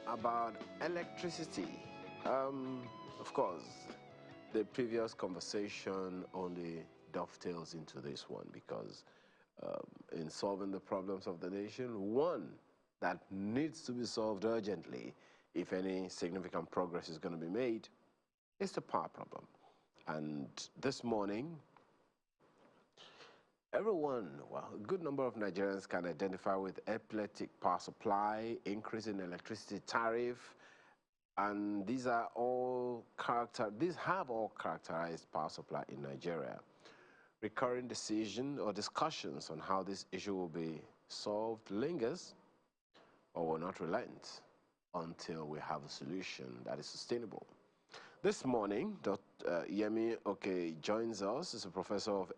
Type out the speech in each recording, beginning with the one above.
about electricity. Of course, the previous conversation only dovetails into this one because in solving the problems of the nation, one that needs to be solved urgently if any significant progress is going to be made is the power problem. And this morning, everyone, well, a good number of Nigerians can identify with epileptic power supply, increase in electricity tariff, and these have all characterized power supply in Nigeria. Recurring decision or discussions on how this issue will be solved lingers or will not relent until we have a solution that is sustainable. This morning, Dr. Yemi Oke joins us as a professor of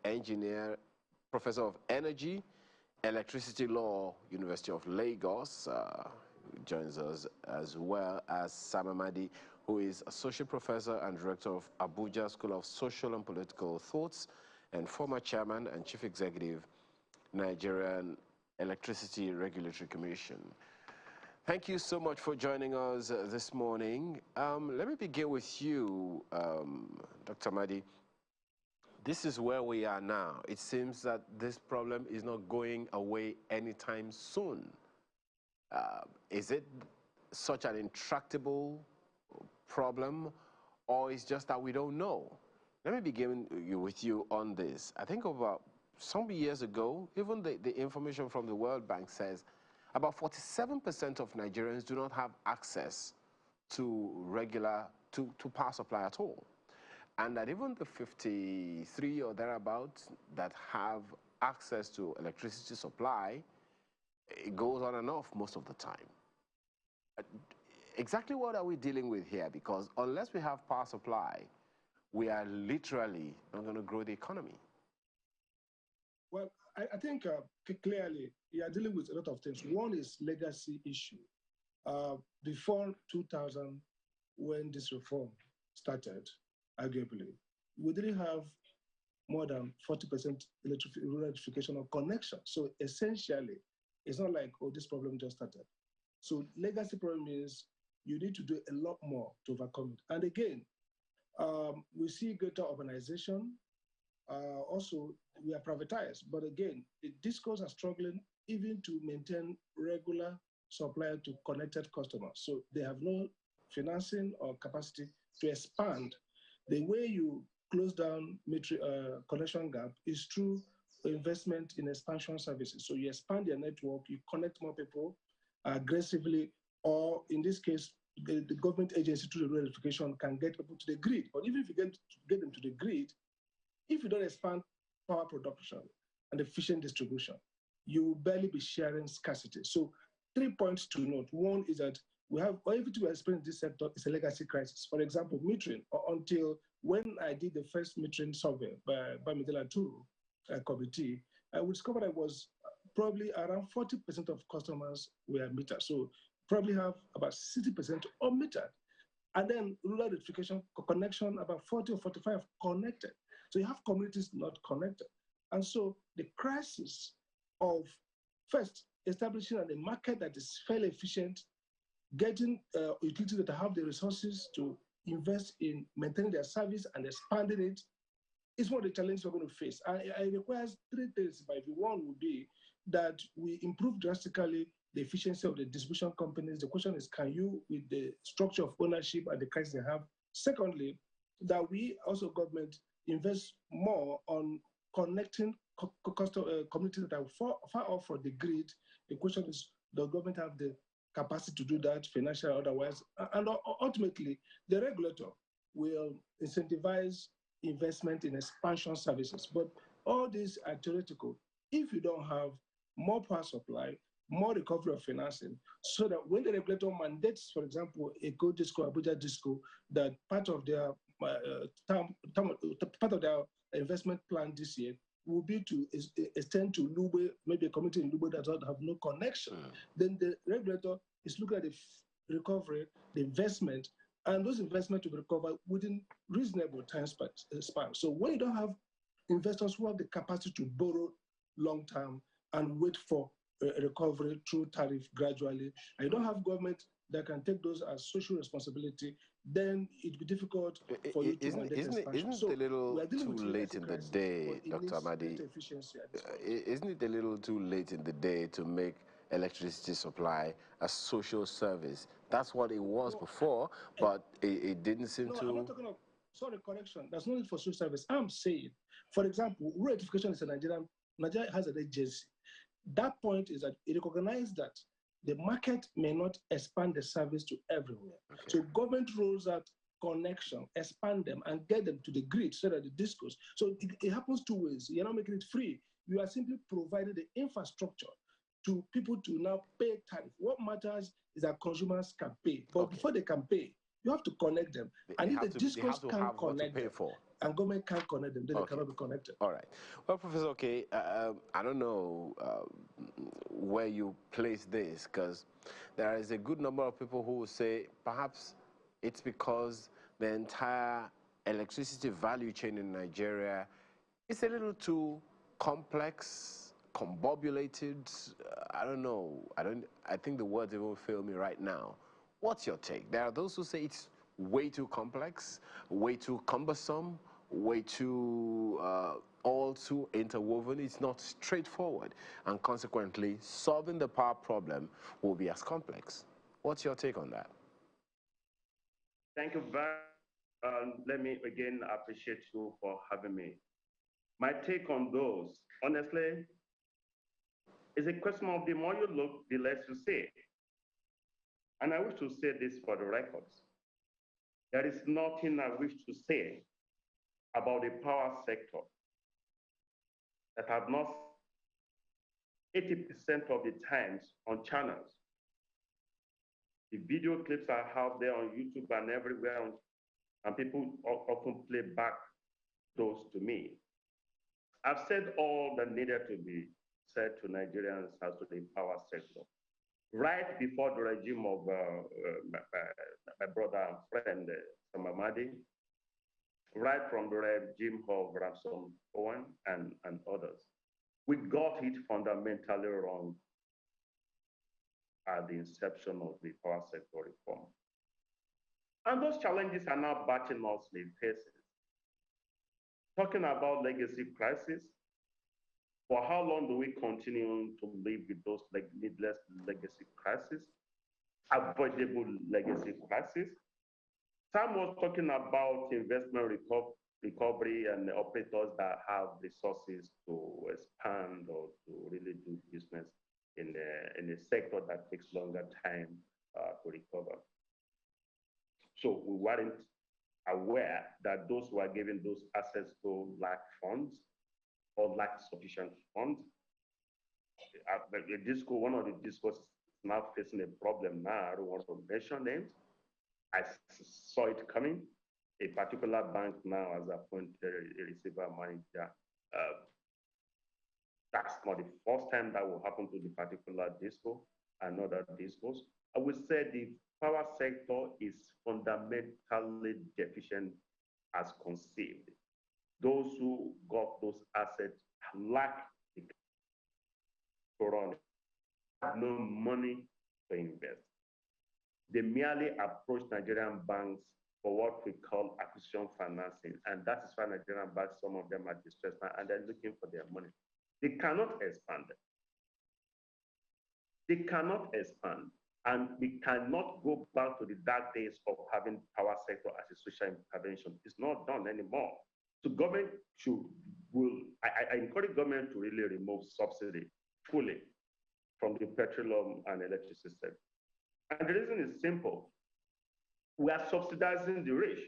energy, electricity law, University of Lagos. Joins us, as well as Sam Amadi, who is associate professor and director of Abuja School of Social and Political Thoughts and former chairman and chief executive, Nigerian Electricity Regulatory Commission. Thank you so much for joining us this morning. Let me begin with you, Dr. Amadi. This is where we are now. It seems that this problem is not going away anytime soon. Is it such an intractable problem, or is just that we don't know? Let me begin with you on this. I think about some years ago, even the information from the World Bank says about 47% of Nigerians do not have access to power supply at all. And that even the 53 or thereabouts that have access to electricity supply, it goes on and off most of the time. Exactly what are we dealing with here? Because unless we have power supply, we are literally not going to grow the economy. Well, I think clearly you are dealing with a lot of things. One is legacy issue. Before 2000, when this reform started, arguably, we didn't have more than 40% electrification of connection. So essentially, it's not like, oh, this problem just started. So legacy problem is you need to do a lot more to overcome it. And again, we see greater urbanization. Also, we are privatized. But again, the discos are struggling even to maintain regular supply to connected customers. So they have no financing or capacity to expand. The way you close down connection gap is through investment in expansion services. So you expand your network, you connect more people aggressively, or in this case, the government agency through the electrification can get people to the grid. But even if you get them to the grid, if you don't expand power production and efficient distribution, you will barely be sharing scarcity. So 3 points to note. One is that everything we experience in this sector is a legacy crisis. For example, metering, until when I did the first metering survey by Midela Turu committee, I discovered that was probably around 40% of customers were metered. So probably have about 60% unmetered. And then rural electrification connection, about 40 or 45 connected. So you have communities not connected. And so the crisis of first establishing a market that is fairly efficient, getting utilities that have the resources to invest in maintaining their service and expanding it is one of the challenges we're going to face. And it requires three things. By one would be that we improve drastically the efficiency of the distribution companies. The question is, can you, with the structure of ownership and the crisis they have? Secondly, that we also, government, invest more on connecting communities that are far off from the grid. The question is, does government have the capacity to do that, financial or otherwise? And ultimately, the regulator will incentivize investment in expansion services. But all these are theoretical. If you don't have more power supply, more recovery of financing, so that when the regulator mandates, for example, Eko Disco, Abuja Disco, that part of their investment plan this year will be to extend to Lube, maybe a community in Lube that doesn't have no connection. Then the regulator is looking at the recovery, the investment, and those investments will be recovered within reasonable time span. So when you don't have investors who have the capacity to borrow long term and wait for a recovery through tariff gradually, and you don't have government that can take those as social responsibility, then it'd be difficult for you to mandate expansion. Isn't it So a we little are dealing too with late legacy in the crisis, but day, it Dr. needs Amadi? greater efficiency at this point. Isn't it a little too late in the day to make electricity supply a social service? That's what it was No, before, I, but it didn't seem no, I'm not to. talking of, sorry, correction. There's no need for social service. I'm saying, for example, rural education is a Nigeria has an agency. That point is that it recognizes that the market may not expand the service to everywhere. Okay. So government rolls out connection, expand them, and get them to the grid so that the discos. So it happens two ways. You're not making it free. You are simply providing the infrastructure to people to now pay tariff. What matters is that consumers can pay. But Okay. before they can pay, you have to connect them. And if the They have discos to can't have what to connect pay them, for. and government can't connect them, then they cannot be connected. All right. Well, Professor, okay, I don't know where you place this, because there is a good number of people who will say perhaps it's because the entire electricity value chain in Nigeria is a little too complex, combobulated. I don't know. I think the words even fail me right now. What's your take? There are those who say it's way too complex, way too cumbersome, way too all too interwoven. It's not straightforward, and consequently, solving the power problem will be as complex. What's your take on that? Thank you very much. Let me again appreciate you for having me. My take on those, honestly, is a question of the more you look, the less you see. And I wish to say this for the records. There is nothing I wish to say about the power sector that I've not 80% of the times on channels. The video clips are out there on YouTube and everywhere, and people often play back those to me. I've said all that needed to be said to Nigerians as to the power sector. Right before the regime of my brother and friend, Sam Amadi, right from the regime of Ransom Owen and others, we got it fundamentally wrong at the inception of the power sector reform. And those challenges are now batting us in the faces. Talking about legacy crisis, for how long do we continue to live with those needless legacy crises, avoidable legacy crisis? Sam was talking about investment recovery and operators that have resources to expand or to really do business in a sector that takes longer time to recover. So we weren't aware that those who are giving those assets to lack funds or lack sufficient funds. One of the discos is now facing a problem now. I don't want to mention names. I saw it coming. A particular bank now has appointed a receiver manager. That's not the first time that will happen to the particular disco and other discos. I would say the power sector is fundamentally deficient as conceived. Those who got those assets lack the run, no money to invest. They merely approach Nigerian banks for what we call acquisition financing. And that is why Nigerian banks, some of them are distressed now, and they're looking for their money. They cannot expand. They cannot expand. And we cannot go back to the dark days of having power sector as a social intervention. It's not done anymore. So government I encourage government to really remove subsidy fully from the petroleum and electricity sector. And the reason is simple. We are subsidizing the rich.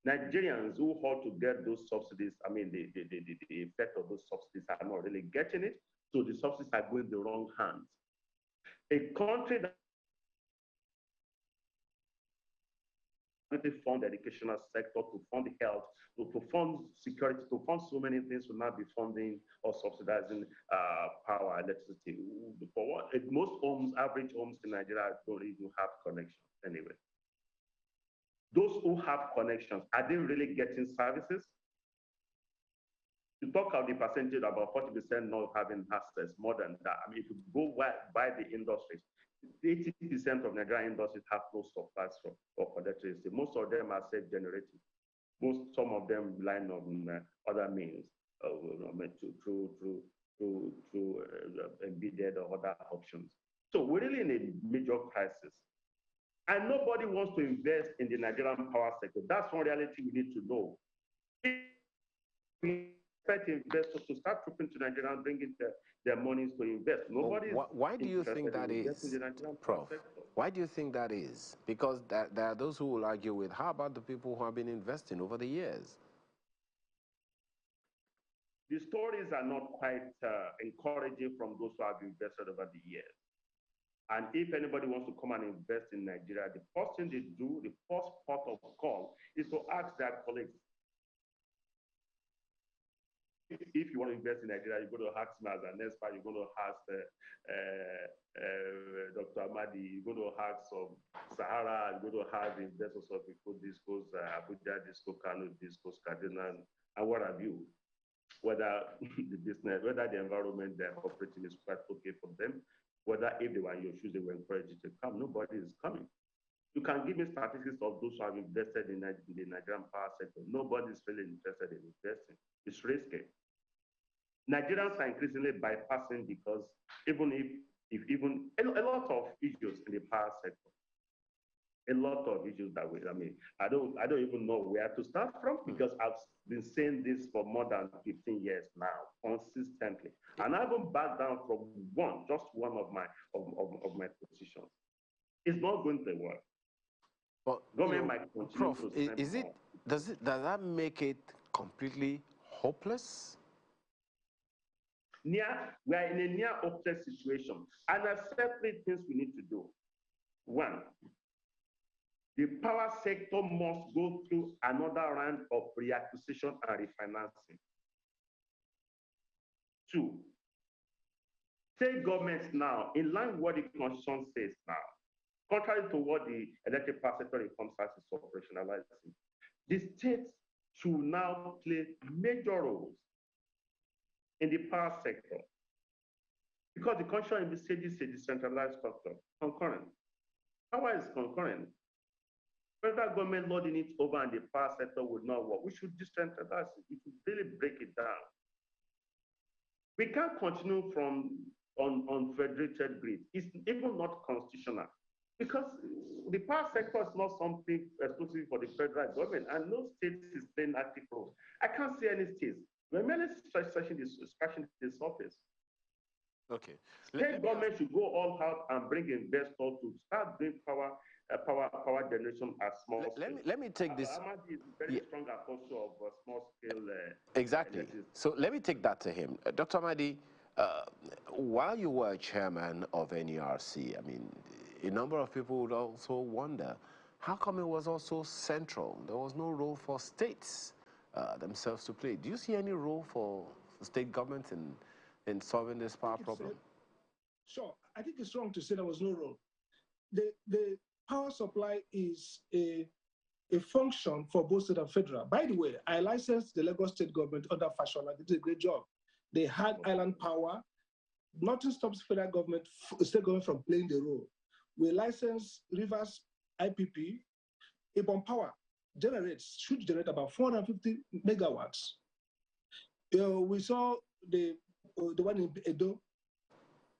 Nigerians who ought to get those subsidies, I mean, the effect of those subsidies are not really getting it. So the subsidies are going the wrong hands. A country that fund the educational sector, to fund the health, to fund security, to fund so many things will not be funding or subsidizing power, electricity. For what? Most homes, average homes in Nigeria don't even have connections anyway. Those who have connections, are they really getting services? You talk of the percentage, about 40% not having access, more than that. I mean, if you go by the industries, 80% of Nigerian industries have no supplies of electricity. Most of them are self-generating. Some of them rely on other means, through embedded or other options. So we're really in a major crisis. And nobody wants to invest in the Nigerian power sector. That's one reality we need to know. If we expect investors to start trooping to Nigeria and bringing their monies to invest. Nobody. Why do you think that is, Prof? Why do you think that is? Because there are those who will argue with, how about the people who have been investing over the years? The stories are not quite encouraging from those who have invested over the years. And if anybody wants to come and invest in Nigeria, the first thing they do, the first port of call, is to ask their colleagues. If you want to invest in Nigeria, you're going to ask me as an expert, you're going to ask Dr. Amadi, you're going to ask Sahara, you're going to ask the investors of Discos, Abuja, Disco, Kano, Discos, Kaduna, and what have you. Whether the business, whether the environment they're operating is quite okay for them, whether if they were in your shoes, they were encouraged to come. Nobody is coming. You can give me statistics of those who have invested in the Nigerian power sector. Nobody is really interested in investing. It's risky. Nigerians are increasingly bypassing because even if a lot of issues in the power sector, a lot of issues that I don't even know where to start from, because I've been saying this for more than 15 years now, consistently, and I haven't backed down from just one of my positions. It's not going to work. But government might continue Prof, to does that make it completely hopeless? We are in a near hopeless situation, and there are several things we need to do. One, the power sector must go through another round of reacquisition and refinancing. Two, state governments now, in line with what the Constitution says now, contrary to what the Electric Power Sector Reform Act is operationalizing, the states should now play major roles in the power sector, because the Constitution in the state is a decentralized structure, concurrent. Power is concurrent. Federal government loading it over and the power sector would not work. We should decentralize it. We should really break it down. We can't continue on federated grid. It's even not constitutional, because the power sector is not something exclusive for the federal government, and no state is playing active role. I can't see any states. We're merely scratching the surface. Okay. State government should go all out and bring investors to start doing power generation at small scale. Let me take this. Amadi is very strong apostle of small scale. Exactly. So let me take that to him. Dr. Amadi, while you were chairman of NERC, I mean, a number of people would also wonder, how come it was also central? There was no role for states themselves to play. Do you see any role for state governments in solving this power problem? Sure. I think it's wrong to say there was no role. The power supply is a function for both state and federal. By the way, I licensed the Lagos state government under Fashola. They did a great job. They had island power. Nothing stops federal government, state government from playing the role. We licensed Rivers IPP. Ibom Power should generate about 450 megawatts. We saw the one in Edo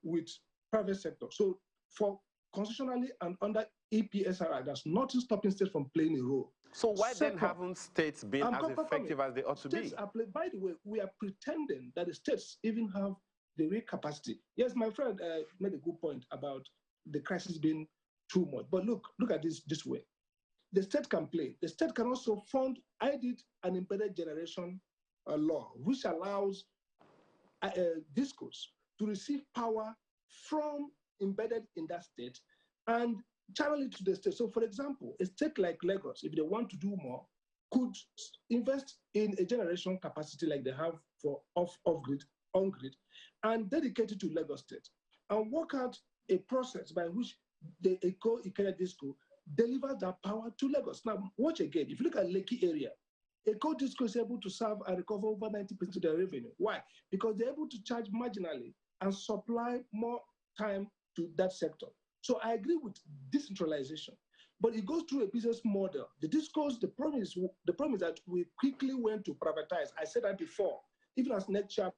with private sector. So for constitutionally and under EPSRI, there's nothing stopping states from playing a role. So why then haven't states been as effective as they ought to be? By the way, we are pretending that the states even have the real capacity. Yes, my friend made a good point about the crisis being too much. But look at this way. The state can play. The state can also fund. I did an embedded generation law, which allows discos to receive power from embedded in that state and channel it to the state. So, for example, a state like Lagos, if they want to do more, could invest in a generation capacity like they have for off-grid, on-grid, and dedicate it to Lagos State, and work out a process by which the Eko Disco delivers that power to Lagos. Now, watch again. If you look at Lekki area, Eko Disco is able to serve and recover over 90% of their revenue. Why? Because they're able to charge marginally and supply more time to that sector. So I agree with decentralization, but it goes through a business model. The discourse, the problem is that we quickly went to privatize. I said that before, even as next chapter.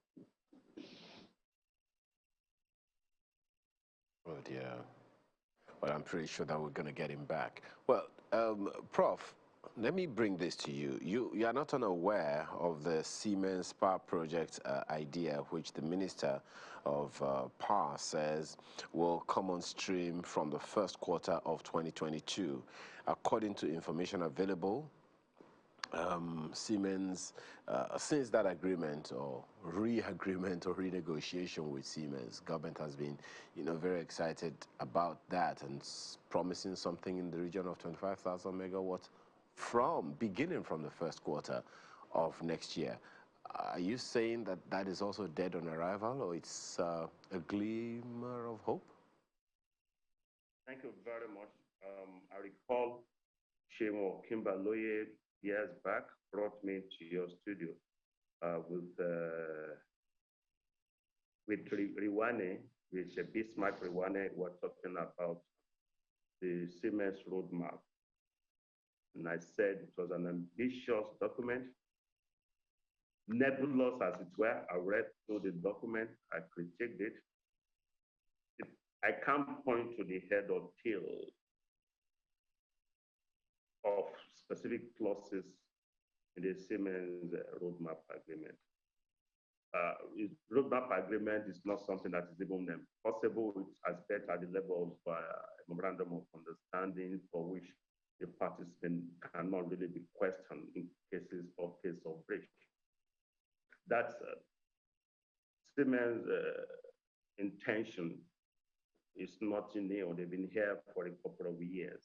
Oh dear. But I'm pretty sure that we're going to get him back. Well, Prof, let me bring this to you. You are not unaware of the Siemens Power Project idea, which the Minister of Power says will come on stream from the first quarter of 2022. According to information available, Siemens, since that agreement or re-agreement or renegotiation with Siemens, government has been, very excited about that and promising something in the region of 25,000 megawatts beginning from the first quarter of next year. Are you saying that that is also dead on arrival, or it's a glimmer of hope? Thank you very much. I recall Shemo Kimbaloye years back brought me to your studio with Riwane, with Bismarck Riwane. We're talking about the Siemens roadmap. And I said it was an ambitious document, nebulous as it were. I read through the document, I critiqued it. I can't point to the head or tail of specific clauses in the Siemens roadmap agreement. Roadmap agreement is not something that is even possible. It's as best at the level of memorandum of understanding, for which the participant cannot really be questioned in cases of breach. That's Siemens' intention is not new. They've been here for a couple of years.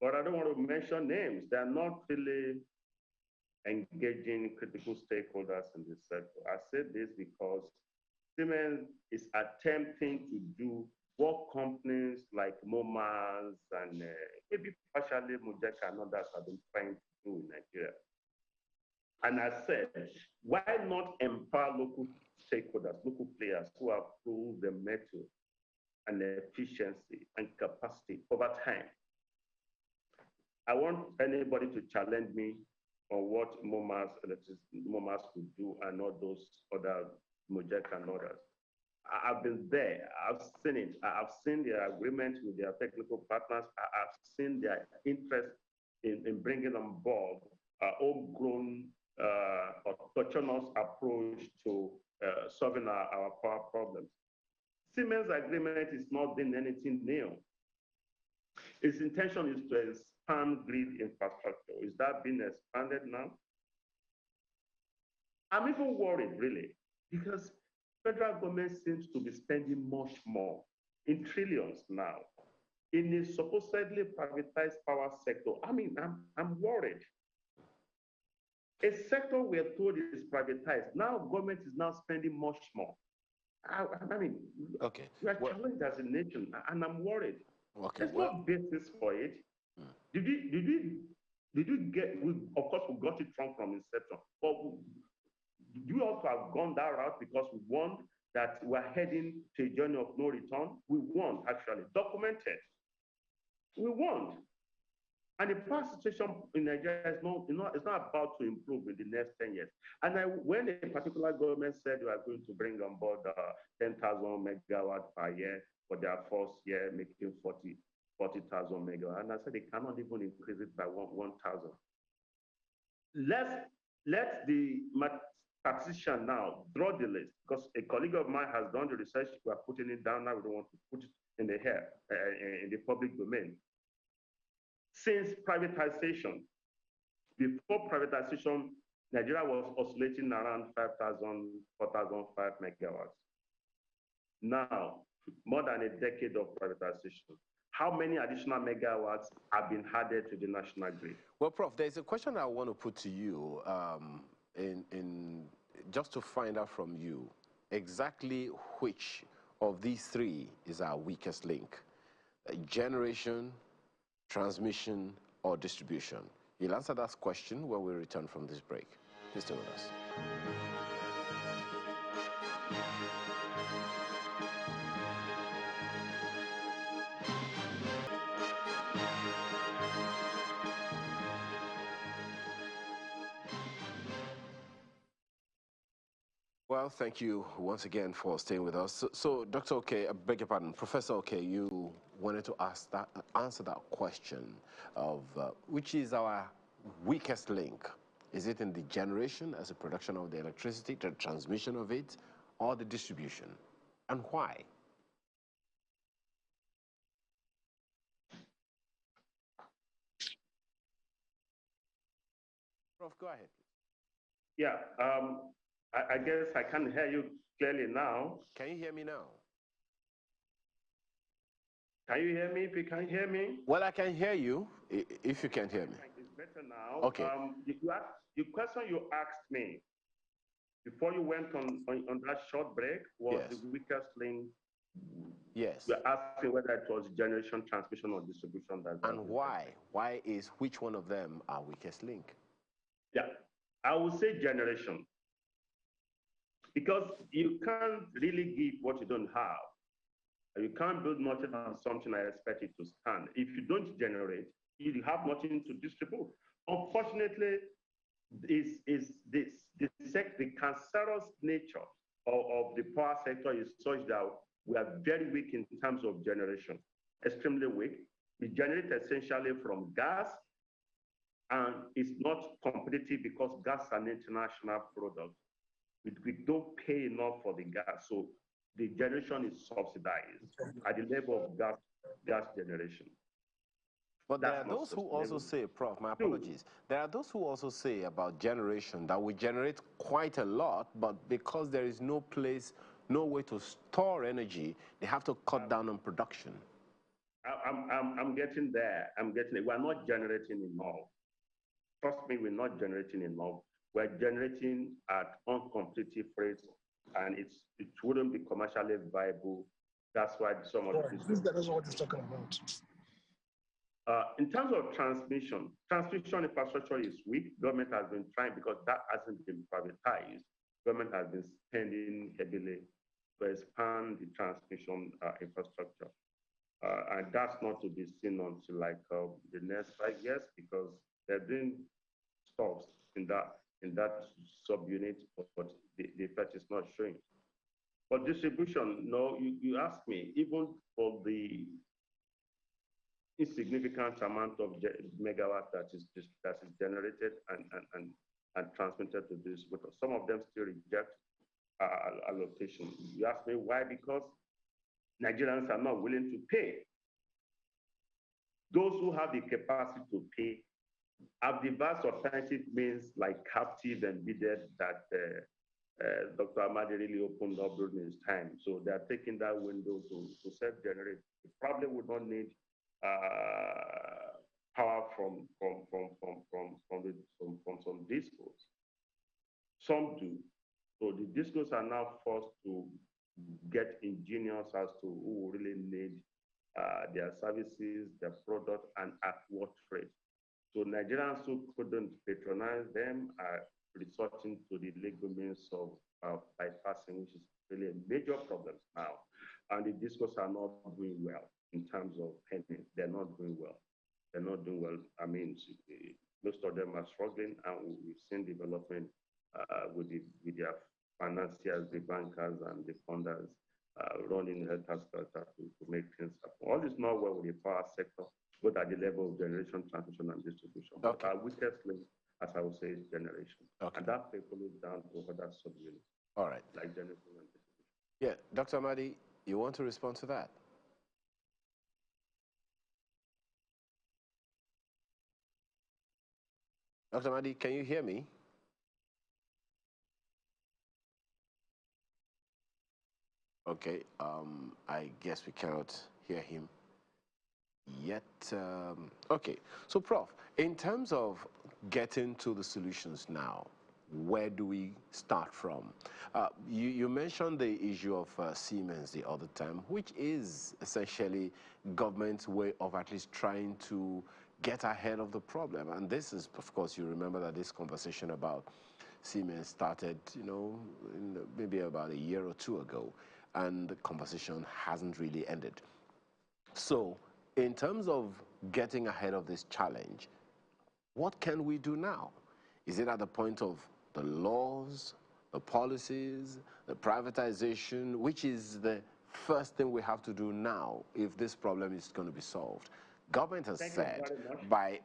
But I don't want to mention names. They're not really engaging critical stakeholders in this sector. I said this because Siemens is attempting to do what companies like Momas and maybe partially Mujeka and others have been trying to do in Nigeria. And I said, why not empower local stakeholders, local players who have proved the metal and the efficiency and capacity over time? I want anybody to challenge me on what Momas could do and not those other Mojek and others. I've been there. I've seen it. I've seen their agreement with their technical partners. I've seen their interest in bringing on board a homegrown, autonomous approach to solving our power problems. Siemens agreement is not doing anything new. Its intention is to expand grid infrastructure. Is that being expanded now? I'm even worried, really, because federal government seems to be spending much more, in trillions now, in a supposedly privatized power sector. I mean, I'm worried. A sector we're told is privatized. Now government is now spending much more. I mean, okay. We are challenged as a nation, and I'm worried. Okay. There's no basis for it. Did you get? Of course, we got it wrong from inception. But you also have gone that route because we warned that we're heading to a journey of no return. We warned, actually, documented. We warned. And the power situation in Nigeria is not about to improve in the next 10 years. And when a particular government said we are going to bring on board 10,000 megawatts per year for their first year, making 40,000 megawatts, and I said they cannot even increase it by 1,000. Let the statistician now draw the list, because a colleague of mine has done the research. We are putting it down now. We don't want to put it in the air, in the public domain. Since privatization, before privatization, Nigeria was oscillating around 5,000, 4,005 megawatts. Now, more than a decade of privatization, how many additional megawatts have been added to the national grid? Well, Prof, there's a question I want to put to you, just to find out from you exactly which of these three is our weakest link: generation, transmission, or distribution. You'll answer that question when we return from this break. Please stay with us. Well, thank you once again for staying with us. So Dr. Okay, I beg your pardon, Professor Okay, you wanted to answer that question of which is our weakest link? Is it in the generation as a production of the electricity, the transmission of it, or the distribution? And why? Prof, go ahead. Yeah, I guess I can hear you clearly now. Can you hear me now? Can you hear me? If you can hear me? Well, I can hear you, if you can hear me. It's better now. Okay. The question you asked me before you went on that short break was Yes. the weakest link. Yes. You're asking whether it was generation, transmission, or distribution. And why? Why is which one of them our weakest link? Yeah, I would say generation. Because you can't really give what you don't have. You can't build nothing on something and expect it to stand. If you don't generate, you have nothing to distribute. Unfortunately, the cancerous nature of the power sector is such that we are very weak in terms of generation, extremely weak. We generate essentially from gas, and it's not competitive because gas is an international product. We don't pay enough for the gas, so the generation is subsidized at the level of gas generation. But there are those who also say, Prof, my apologies, there are those who also say about generation that we generate quite a lot, but because there is no place, no way to store energy, they have to cut down on production. I'm getting there. We're not generating enough. Trust me, we're not generating enough. We're generating at uncompetitive rates, and it wouldn't be commercially viable. That's why some of this is what he's talking about. In terms of transmission infrastructure is weak. Government has been trying, because that hasn't been privatized. Government has been spending heavily to expand the transmission infrastructure. And that's not to be seen until like the next 5 years, because there have been stops in that subunit, but the effect is not showing. For distribution, no, you ask me, even for the insignificant amount of megawatt that is generated and transmitted to distributors, some of them still reject allocation. You ask me why? Because Nigerians are not willing to pay. Those who have the capacity to pay have devised alternative means like captive and bidded that Dr. Amadi really opened up during his time. So they are taking that window to self-generate. It probably would not need power from some discos. Some do. So the discos are now forced to get ingenious as to who really need their services, their product, and at what rate. So Nigerians who couldn't patronize them are resorting to the legal means of bypassing, which is really a major problem now. And the discos are not doing well in terms of payment. They're not doing well. They're not doing well. I mean, most of them are struggling, and we've seen development with their financiers, the bankers, and the funders running helter-skelter to make things happen. All is not well with the power sector, both at the level of generation, transmission, and distribution. Okay. But our weakest link, as I would say, is generation. Okay. And that follows down to other subunits. All right. Like generation and distribution. Yeah, Dr. Amadi, you want to respond to that? Dr. Amadi, can you hear me? Okay, I guess we cannot hear him yet. Okay, so Prof, in terms of getting to the solutions now, where do we start from? You mentioned the issue of Siemens the other time, which is essentially government's way of at least trying to get ahead of the problem. And this is, of course, you remember that this conversation about Siemens started, maybe about a year or two ago, and the conversation hasn't really ended. So, in terms of getting ahead of this challenge, what can we do now? Is it at the point of the laws the policies, the privatization, which is the first thing we have to do now if this problem is going to be solved. Government has said by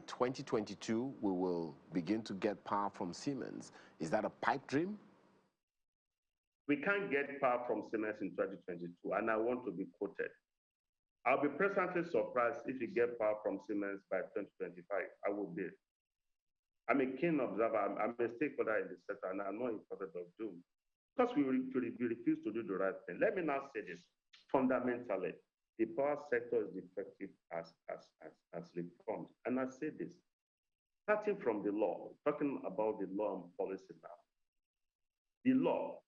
2022 we will begin to get power from Siemens. Is that a pipe dream? We can't get power from Siemens in 2022, and I want to be quoted. I'll be pleasantly surprised if you get power from Siemens by 2025. I will be. I'm a keen observer. I'm a stakeholder in the sector, and I'm not in favor of doom. Because we refuse to do the right thing. Let me now say this. Fundamentally, the power sector is defective as reformed. And I say this, starting from the law, talking about the law and policy now. The law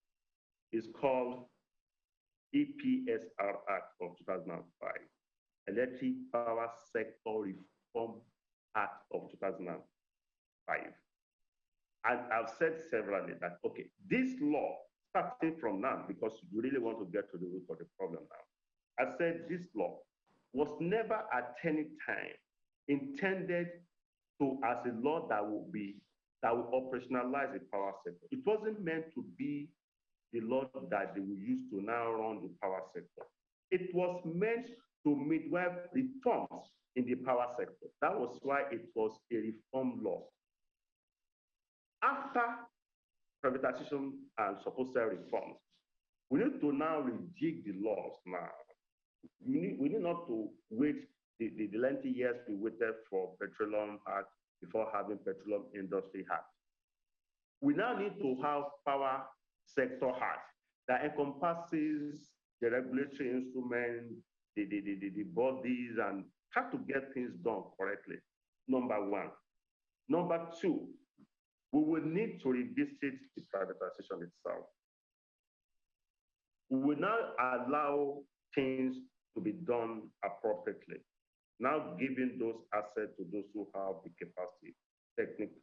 is called EPSR Act of 2005, Electric Power Sector Reform Act of 2005. And I've said severally that, okay, this law, starting from now, because you really want to get to the root of the problem now, I said this law was never at any time intended to as a law that will operationalize the power sector. It wasn't meant to be the law that they will use to now run the power sector. It was meant to midwife reforms in the power sector. That was why it was a reform law. After privatization and supposed reforms, we need to now rejig the laws now. We need not to wait the lengthy years we waited for Petroleum Act before having Petroleum Industry Act. We now need to have Power Sector Act that encompasses the regulatory instrument, the bodies, and how to get things done correctly, number one. Number two, we will need to revisit the privatization itself. We will now allow things to be done appropriately, now giving those assets to those who have the capacity,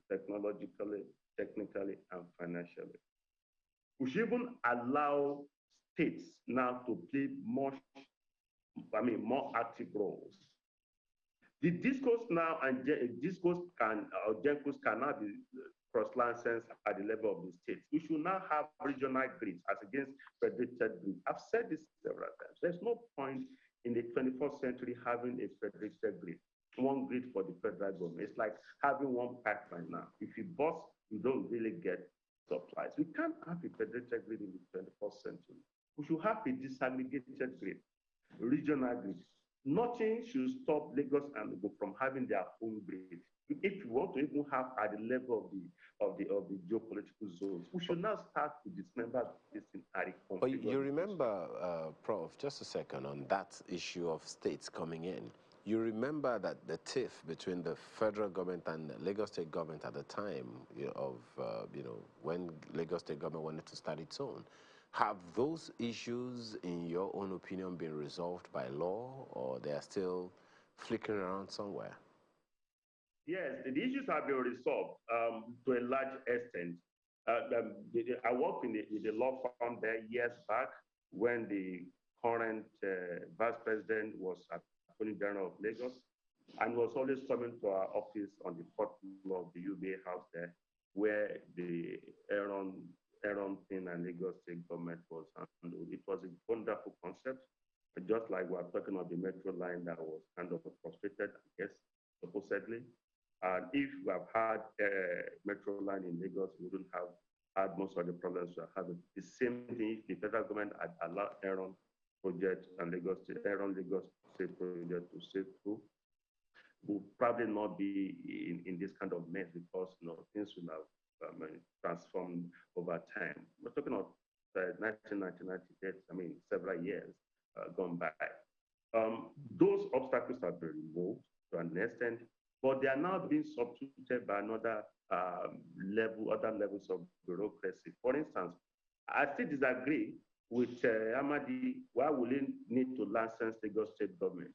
technologically, technically, and financially. We should even allow states now to play more active roles. The discourse now and discourse GENCOs can now be cross-licensed at the level of the states. We should now have regional grids as against federated grids. I've said this several times. There's no point in the 21st century having a federated grid, one grid for the federal government. It's like having one pipeline now. If you bust, you don't really get supplies. We can't have a federated grid in the 21st century. We should have a disaggregated grid, regional grid. Nothing should stop Lagos and Ogun from having their own grid. If you want to even have at the level of the geopolitical zones, we should now start to dismember this entire conflict. But you remember, Prof, just a second on that issue of states coming in. You remember that the tiff between the federal government and the Lagos State government at the time when Lagos State government wanted to start its own. Have those issues, in your own opinion, been resolved by law, or they are still flickering around somewhere? Yes, the issues have been resolved to a large extent. I worked in the law firm there years back when the current vice president was Attorney General of Lagos, and was always coming to our office on the fourth floor of the UBA house there, where the Aaron thing and Lagos State government was handled. It was a wonderful concept, just like we're talking about the metro line that was kind of frustrated, I guess, supposedly. And if we have had a metro line in Lagos, we wouldn't have had most of the problems we're having. The same thing if the federal government had allowed Aaron project and Lagos State project to sail through, we'll probably not be in this kind of mess because things will have transformed over time. We're talking about 1999, several years gone by. Those obstacles have been removed to an extent, but they are now being substituted by other levels of bureaucracy. For instance, I still disagree with Amadi, why will he need to license Lagos State government?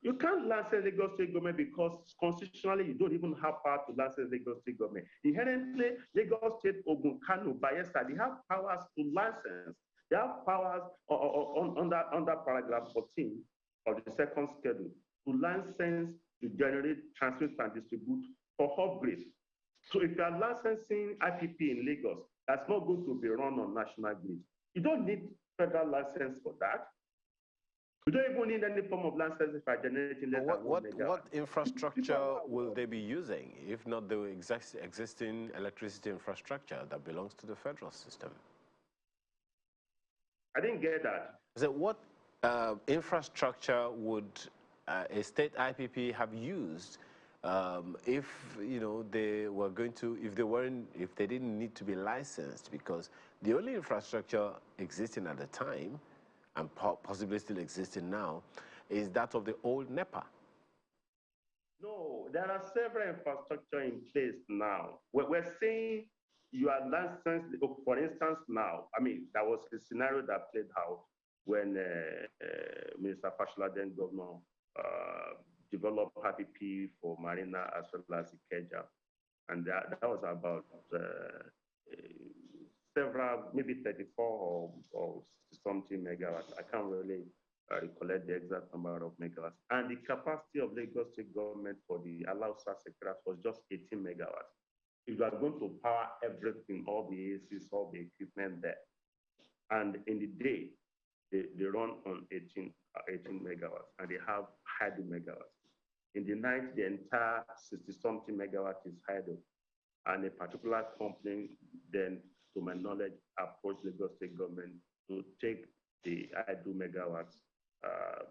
You can't license Lagos State government because constitutionally you don't even have power to license Lagos State government. Inherently, Lagos State, Ogun, Kano, Bayelsa, they have powers to license. They have powers under paragraph 14 of the second schedule to license, to generate, transmit, and distribute for upgrades. So if you are licensing IPP in Lagos, that's not going to be run on national grid. You don't need federal license for that. You don't even need any form of license if you're generating less than 1 megawatt. What infrastructure will they be using, if not the existing electricity infrastructure that belongs to the federal system? I didn't get that. So what infrastructure would a state IPP have used if they were going to, if they didn't need to be licensed? Because the only infrastructure existing at the time, and possibly still existing now, is that of the old NEPA. No, there are several infrastructure in place now. We're saying you are licensed, for instance, now. I mean, that was a scenario that played out when Minister Fashola, then governor, developed IPP for Marina as well as Ikeja. And that was about several, maybe 34 or something megawatts. I can't really recollect the exact number of megawatts. And the capacity of Lagos State government for the Alausa secretariat was just 18 megawatts. If you are going to power everything, all the ACs, all the equipment there, and in the day, they run on 18 megawatts, and they have hydro megawatts. In the night, the entire 60-something megawatts is hydro. And a particular company then, to my knowledge, approached Lagos State government to take the hydro megawatts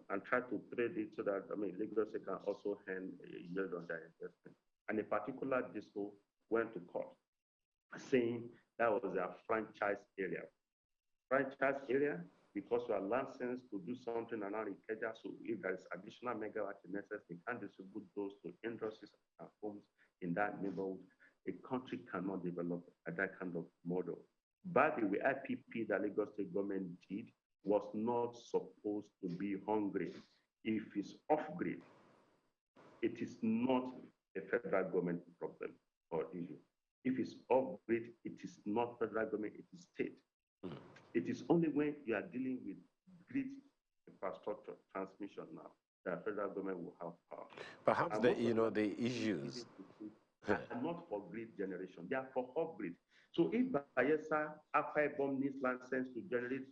and try to trade it so that, Lagos State can also earn a yield on their investment. And a particular disco went to court saying that was their franchise area. Franchise area, because we are licensed to do something around Ikeja, so if there is additional megawatt necessary, they can distribute those to industries and homes in that neighborhood. A country cannot develop that kind of model. By the way, IPP that Lagos State government did was not supposed to be hungry. If it's off-grid, it is not a federal government problem or issue. If it's off-grid, it is not federal government, it is state. It is only when you are dealing with grid infrastructure transmission now that federal government will have power. Perhaps the issues are not for grid generation, they are for off-grid. So if Bayelsa, Akwa Ibom needs license to generate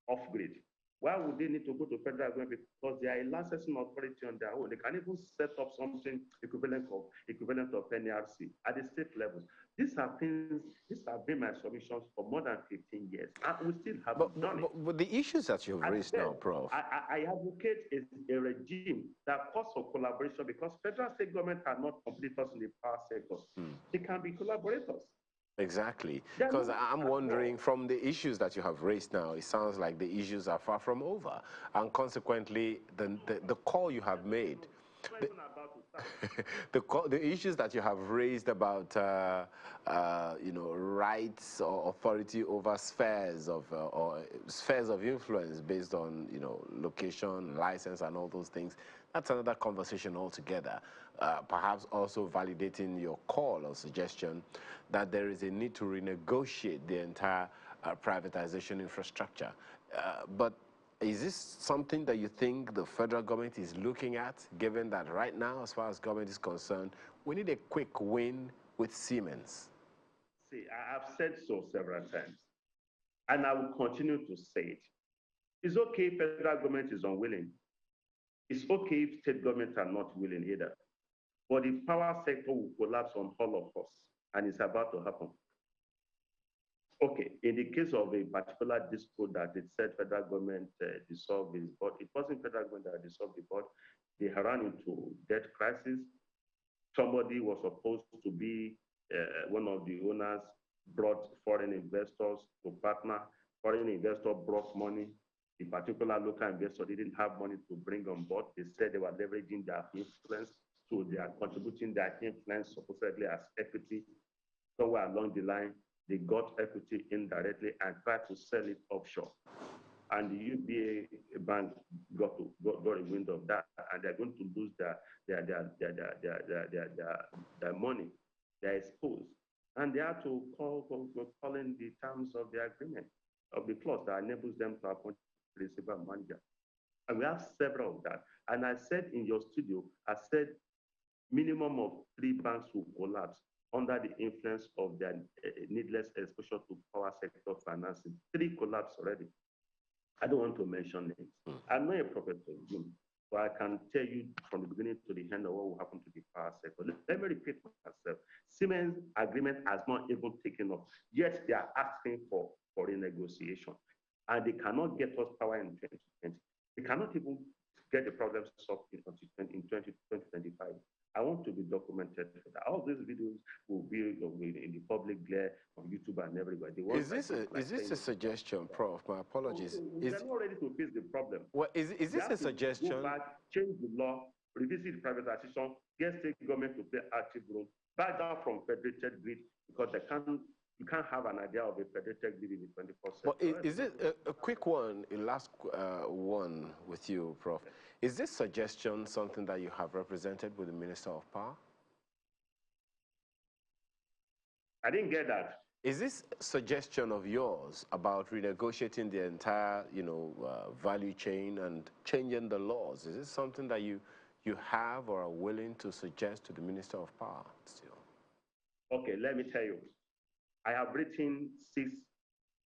off-grid, why would they need to go to federal government? Because they are a licensing authority on their own. They can even set up something equivalent of NRC at the state level. These have been my submissions for more than 15 years, and we still haven't done it. But the issues that you've raised now, Prof. I advocate a regime that calls for collaboration, because federal state government are not competitors in the power sector. They can be collaborators. Exactly, because I'm wondering, from the issues that you have raised now, it sounds like the issues are far from over, and consequently, the call you have made, the issues that you have raised about rights or authority over spheres of influence based on location, license, and all those things, that's another conversation altogether. Perhaps also validating your call or suggestion that there is a need to renegotiate the entire privatization infrastructure. But is this something that you think the federal government is looking at, given that right now, as far as government is concerned, we need a quick win with Siemens? See, I've said so several times, and I will continue to say it. It's okay if federal government is unwilling. It's okay if state governments are not willing either. But the power sector will collapse on all of us, and it's about to happen. Okay, in the case of a particular dispute that it said federal government dissolved the board, it wasn't federal government that dissolved the board. They ran into debt crisis. Somebody was supposed to be one of the owners, brought foreign investors to partner. Foreign investor brought money. The particular local investor didn't have money to bring on board. They said they were leveraging their influence, so they are contributing their influence supposedly as equity. Somewhere along the line, they got equity indirectly and tried to sell it offshore. And the UBA bank got a wind of that, and they're going to lose their money. They're exposed. And they have to call in the terms of the agreement, of the clause that enables them to appoint a receiver manager. And we have several of that. And I said in your studio, I said minimum of 3 banks will collapse under the influence of their needless exposure to power sector financing. 3 collapsed already. I don't want to mention names. I'm not a professor, but I can tell you from the beginning to the end of what will happen to the power sector. Let me repeat myself. Siemens agreement has not even taken off, yet they are asking for renegotiation. And they cannot get us power in 2020. They cannot even get the problems solved in 2025. I want to be documented for that. All these videos will be in the public glare on YouTube and everywhere. Is this a suggestion, Prof? My apologies. They're not ready to face the problem. Well, is this a suggestion? Go back, change the law, revisit privatization, get state government to play active role, back down from federated grid, because you can't have an idea of a federated grid in the 21st century. Well, is it a quick one, a last one with you, Prof? Is this suggestion something that you have represented with the Minister of Power? I didn't get that. Is this suggestion of yours about renegotiating the entire, value chain and changing the laws? Is this something that you have or are willing to suggest to the Minister of Power still? Okay, let me tell you. I have written 6.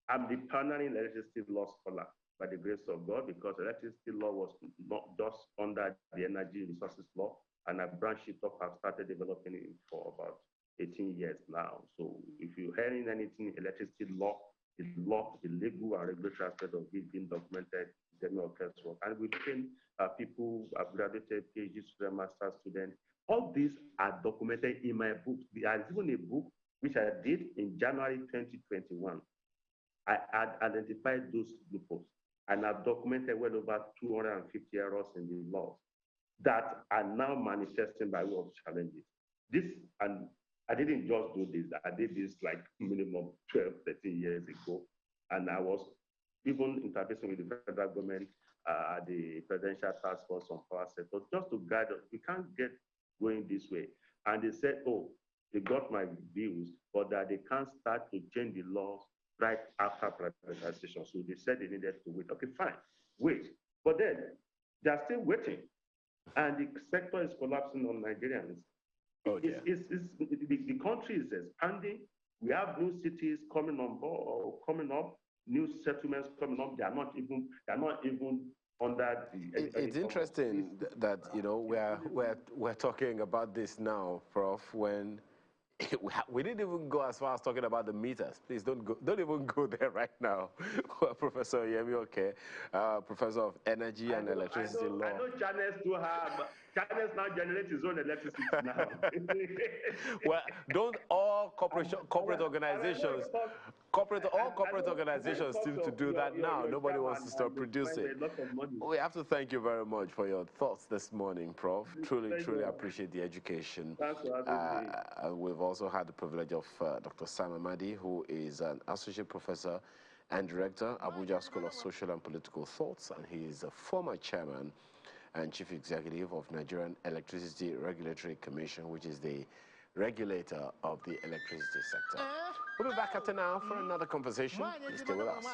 I'm the pioneering electricity law scholar by the grace of God, because electricity law was not just under the energy resources law, and I branched it up. I've started developing it for about 18 years now. So if you're hearing anything electricity law, the legal and regulatory aspect of it being documented, then work. And we train people, have graduated PhD students, master students. All these are documented in my book. There is even a book which I did in January 2021. I had identified those loopholes, and I've documented well over 250 errors in the laws that are now manifesting by way of challenges. This, and I didn't just do this, I did this like minimum 12, 13 years ago. And I was even interfacing with the federal government, the Presidential Task Force on Power Sector, just to guide us. We can't get going this way. And they said, oh, they got my views, but that they can't start to change the laws right after privatization. So they said they needed to wait. Okay, fine, wait. But then they're still waiting. And the sector is collapsing on Nigerians. Oh, yeah. The country is expanding. We have new cities coming on board or coming up, new settlements coming up. They are not even under the. It's interesting that we're talking about this now, Prof, when we didn't even go as far as talking about the meters. Please don't even go there right now. Professor Yemi Oke, Professor of Energy and Electricity Law. I know Channels do have. Channels now generate his own electricity now. Well, don't all corporate organizations seem to do that now. Nobody wants to start producing. We have to thank you very much for your thoughts this morning, Prof. Truly appreciate the education. We've also had the privilege of Dr. Sam Amadi, who is an associate professor and director, Abuja School of Social and Political Thoughts, and he is a former chairman and chief executive of Nigerian Electricity Regulatory Commission, which is the regulator of the electricity sector. We'll be back at an hour for another conversation. Please stay with us.